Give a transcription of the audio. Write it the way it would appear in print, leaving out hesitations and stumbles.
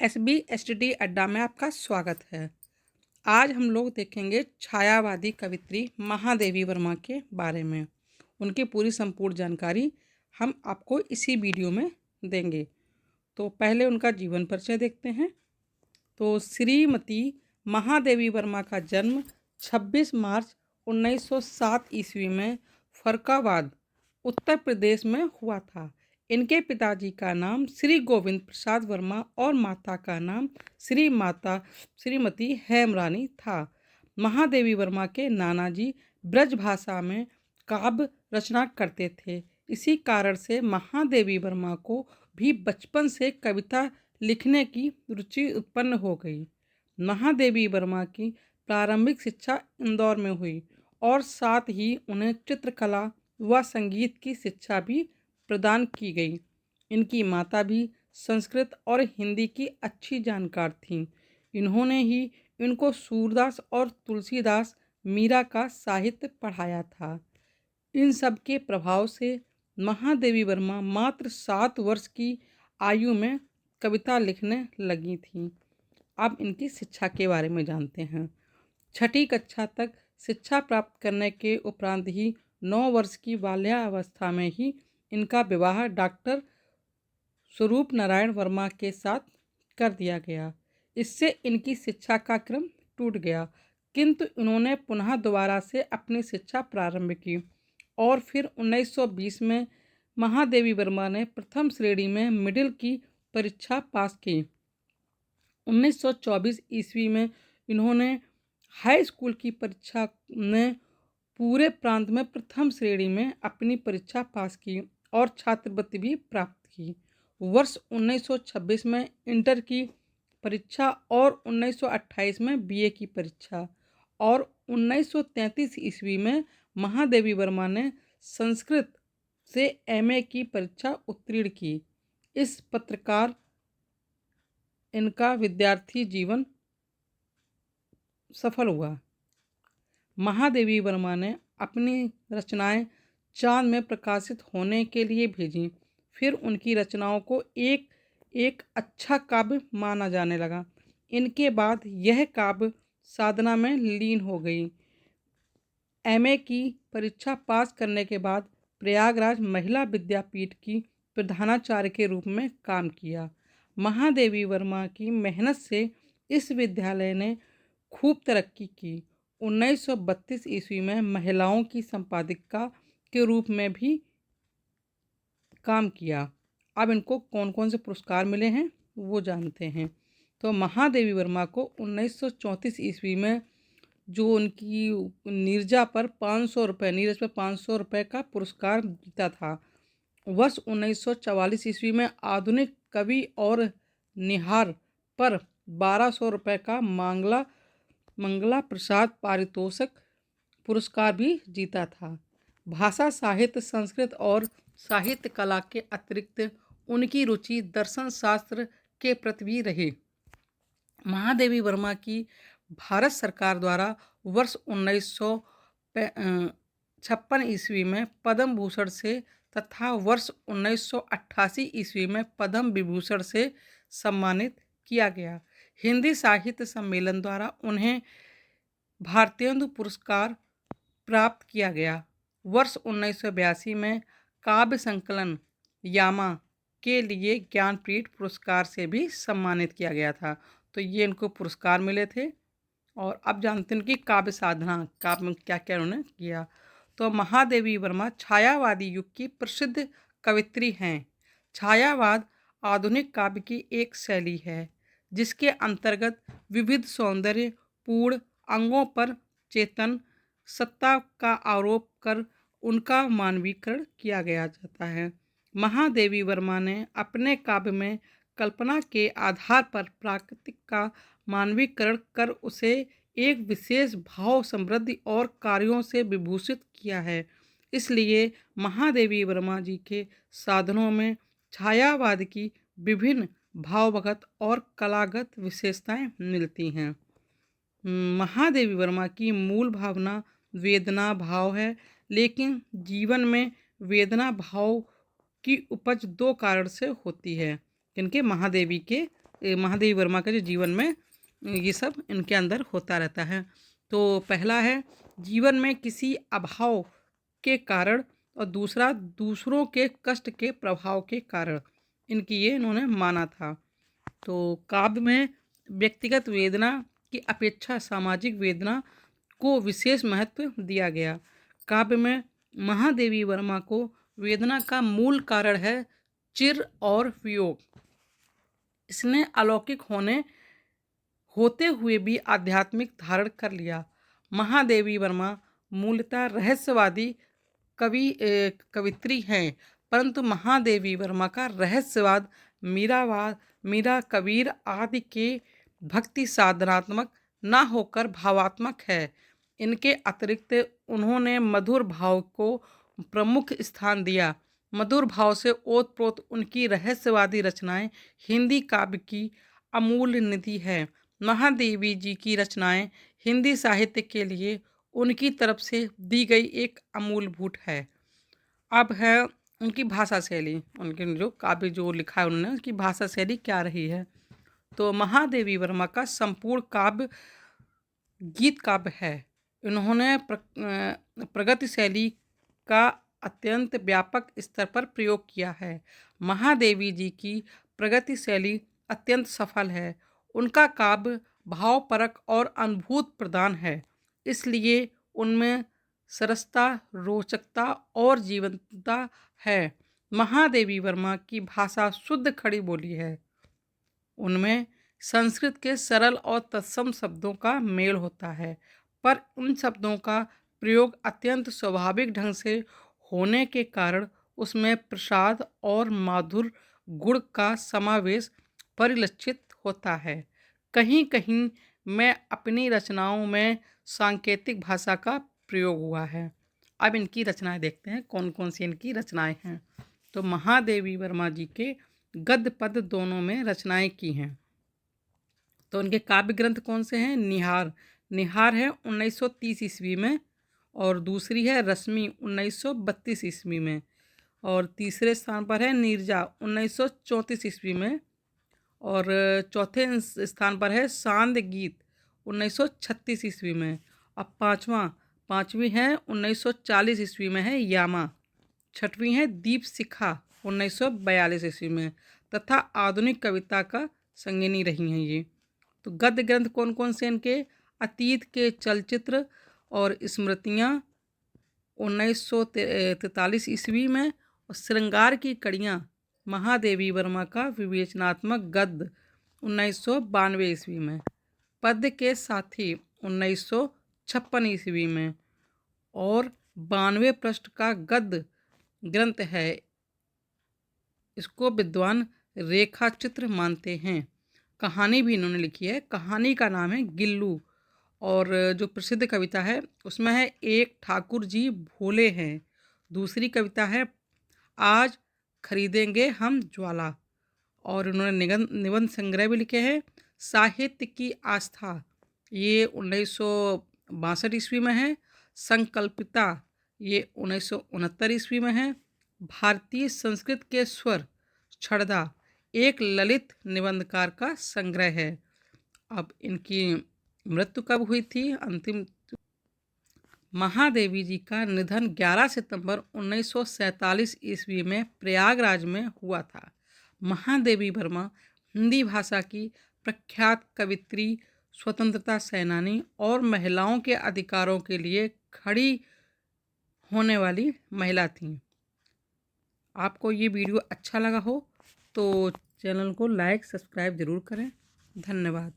SBSTD अड्डा में आपका स्वागत है। आज हम लोग देखेंगे छायावादी कवित्री महादेवी वर्मा के बारे में। उनकी पूरी संपूर्ण जानकारी हम आपको इसी वीडियो में देंगे। तो पहले उनका जीवन परिचय देखते हैं। तो श्रीमती महादेवी वर्मा का जन्म 26 मार्च 1907 ईस्वी में फर्रुखाबाद, उत्तर प्रदेश में हुआ था। इनके पिताजी का नाम श्री गोविंद प्रसाद वर्मा और माता का नाम श्रीमती हेमरानी था। महादेवी वर्मा के नाना जी ब्रज भाषा में काव्य रचना करते थे। इसी कारण से महादेवी वर्मा को भी बचपन से कविता लिखने की रुचि उत्पन्न हो गई। महादेवी वर्मा की प्रारंभिक शिक्षा इंदौर में हुई और साथ ही उन्हें चित्रकला व संगीत की शिक्षा भी प्रदान की गई। इनकी माता भी संस्कृत और हिंदी की अच्छी जानकार थीं। इन्होंने ही इनको सूरदास और तुलसीदास, मीरा का साहित्य पढ़ाया था। इन सब के प्रभाव से महादेवी वर्मा मात्र 7 वर्ष की आयु में कविता लिखने लगी थीं। अब इनकी शिक्षा के बारे में जानते हैं। 6ठी कक्षा तक शिक्षा प्राप्त करने के उपरांत ही 9 वर्ष की बाल्यावस्था में ही इनका विवाह डॉक्टर स्वरूप नारायण वर्मा के साथ कर दिया गया। इससे इनकी शिक्षा का क्रम टूट गया, किंतु इन्होंने पुनः दोबारा से अपनी शिक्षा प्रारंभ की और फिर 1920 में महादेवी वर्मा ने प्रथम श्रेणी में मिडिल की परीक्षा पास की। 1924 ईस्वी में इन्होंने हाई स्कूल की परीक्षा में पूरे प्रांत में प्रथम श्रेणी में अपनी परीक्षा पास की और छात्रवृत्ति भी प्राप्त की। वर्ष 1926 में इंटर की परीक्षा और 1928 में बीए की परीक्षा और 1933 ईस्वी में महादेवी वर्मा ने संस्कृत से एमए की परीक्षा उत्तीर्ण की। इस प्रकार इनका विद्यार्थी जीवन सफल हुआ। महादेवी वर्मा ने अपनी रचनाएं चांद में प्रकाशित होने के लिए भेजीं। फिर उनकी रचनाओं को एक एक अच्छा काव्य माना जाने लगा। इनके बाद यह काव्य साधना में लीन हो गई। एमए की परीक्षा पास करने के बाद प्रयागराज महिला विद्यापीठ की प्रधानाचार्य के रूप में काम किया। महादेवी वर्मा की मेहनत से इस विद्यालय ने खूब तरक्की की। 1932 ईस्वी में महिलाओं की संपादिका के रूप में भी काम किया। अब इनको कौन कौन से पुरस्कार मिले हैं वो जानते हैं। तो महादेवी वर्मा को 1934 ईस्वी में जो उनकी नीरज पर 500 रुपये का पुरस्कार जीता था। वर्ष 1944 ईस्वी में आधुनिक कवि और निहार पर 1200 रुपये का मंगला प्रसाद पारितोषिक पुरस्कार भी जीता था। भाषा साहित्य, संस्कृत और साहित्य कला के अतिरिक्त उनकी रुचि दर्शन शास्त्र के प्रति भी रही। महादेवी वर्मा की भारत सरकार द्वारा वर्ष 1956 ईस्वी में पद्म भूषण से तथा वर्ष 1988 ईस्वी में पद्म विभूषण से सम्मानित किया गया। हिंदी साहित्य सम्मेलन द्वारा उन्हें भारतेंदु पुरस्कार प्राप्त किया गया। वर्ष 1982 में काव्य संकलन यामा के लिए ज्ञानपीठ पुरस्कार से भी सम्मानित किया गया था। तो ये इनको पुरस्कार मिले थे। और अब जानते हैं कि काव्य साधना, काव्य में क्या क्या उन्होंने किया। तो महादेवी वर्मा छायावादी युग की प्रसिद्ध कवित्री हैं। छायावाद आधुनिक काव्य की एक शैली है जिसके अंतर्गत विविध सौंदर्य पूर्ण अंगों पर चेतन सत्ता का आरोप कर उनका मानवीकरण किया गया जाता है। महादेवी वर्मा ने अपने काव्य में कल्पना के आधार पर प्राकृतिक का मानवीकरण कर उसे एक विशेष भाव समृद्धि और कार्यों से विभूषित किया है। इसलिए महादेवी वर्मा जी के साधनों में छायावाद की विभिन्न भावगत और कलागत विशेषताएं मिलती हैं। महादेवी वर्मा की मूल भावना वेदना भाव है, लेकिन जीवन में वेदना भाव की उपज 2 कारण से होती है। इनके महादेवी के महादेवी वर्मा के जो जीवन में ये सब इनके अंदर होता रहता है। तो पहला है जीवन में किसी अभाव के कारण, और दूसरा दूसरों के कष्ट के प्रभाव के कारण, इनकी ये इन्होंने माना था। तो काव्य में व्यक्तिगत वेदना की अपेक्षा सामाजिक वेदना को विशेष महत्व दिया गया। काव्य में महादेवी वर्मा को वेदना का मूल कारण है चिर और वियोग। इसने अलौकिक होते हुए भी आध्यात्मिक धारण कर लिया। महादेवी वर्मा मूलतः रहस्यवादी कवित्री हैं, परंतु महादेवी वर्मा का रहस्यवाद मीरा कबीर आदि के भक्ति साधनात्मक ना होकर भावात्मक है। इनके अतिरिक्त उन्होंने मधुर भाव को प्रमुख स्थान दिया। मधुर भाव से ओतप्रोत उनकी रहस्यवादी रचनाएं हिंदी काव्य की अमूल्य निधि है। महादेवी जी की रचनाएं हिंदी साहित्य के लिए उनकी तरफ से दी गई एक अमूलभूत है। अब है उनकी भाषा शैली, उनके जो काव्य जो लिखा है उन्होंने, उसकी भाषा शैली क्या रही है। तो महादेवी वर्मा का संपूर्ण काव्य गीत काव्य है। इन्होंने प्रगति शैली का अत्यंत व्यापक स्तर पर प्रयोग किया है। महादेवी जी की प्रगति शैली अत्यंत सफल है। उनका काव्य भावपरक और अनुभूत प्रदान है, इसलिए उनमें सरसता, रोचकता और जीवंतता है। महादेवी वर्मा की भाषा शुद्ध खड़ी बोली है। उनमें संस्कृत के सरल और तत्सम शब्दों का मेल होता है, पर उन शब्दों का प्रयोग अत्यंत स्वाभाविक ढंग से होने के कारण उसमें प्रसाद और माधुर गुण का समावेश परिलक्षित होता है। कहीं कहीं में अपनी रचनाओं में सांकेतिक भाषा का प्रयोग हुआ है। अब इनकी रचनाएं देखते हैं, कौन कौन सी इनकी रचनाएं हैं। तो महादेवी वर्मा जी के गद्य पद दोनों में रचनाएं की हैं। तो उनके काव्य ग्रंथ कौन से हैं? निहार है 1930 ईस्वी में, और दूसरी है रश्मि 1932 ईस्वी में, और तीसरे स्थान पर है नीरजा 1934 ईस्वी में, और चौथे स्थान पर है सांद गीत 1936 ईस्वी में, और पाँचवीं है 1940 ईस्वी में है यामा, छठवीं है दीप शिखा 1942 ईस्वी में, तथा आधुनिक कविता का संगिनी रही हैं ये। तो गद्य ग्रंथ कौन कौन से इनके? अतीत के चलचित्र और स्मृतियाँ 1943 ईस्वी में, और श्रृंगार की कड़ियाँ महादेवी वर्मा का विवेचनात्मक गद्य 1992 ईस्वी में, पद्य के साथी 1956 ईस्वी में, और 92 पृष्ठ का गद्य ग्रंथ है। इसको विद्वान रेखा चित्र मानते हैं। कहानी भी इन्होंने लिखी है। कहानी का नाम है गिल्लू, और जो प्रसिद्ध कविता है उसमें है एक ठाकुर जी भोले हैं। दूसरी कविता है आज खरीदेंगे हम ज्वाला, और उन्होंने निबंध संग्रह भी लिखे हैं। साहित्य की आस्था ये 1962 ईस्वी में है। संकल्पिता ये 1969 ईस्वी में है। भारतीय संस्कृत के स्वर छड़दा एक ललित निबंधकार का संग्रह है। अब इनकी मृत्यु कब हुई थी? अंतिम महादेवी जी का निधन 11 सितंबर 1947 ईस्वी में प्रयागराज में हुआ था। महादेवी वर्मा हिंदी भाषा की प्रख्यात कवित्री, स्वतंत्रता सेनानी और महिलाओं के अधिकारों के लिए खड़ी होने वाली महिला थीं। आपको ये वीडियो अच्छा लगा हो तो चैनल को लाइक सब्सक्राइब ज़रूर करें। धन्यवाद।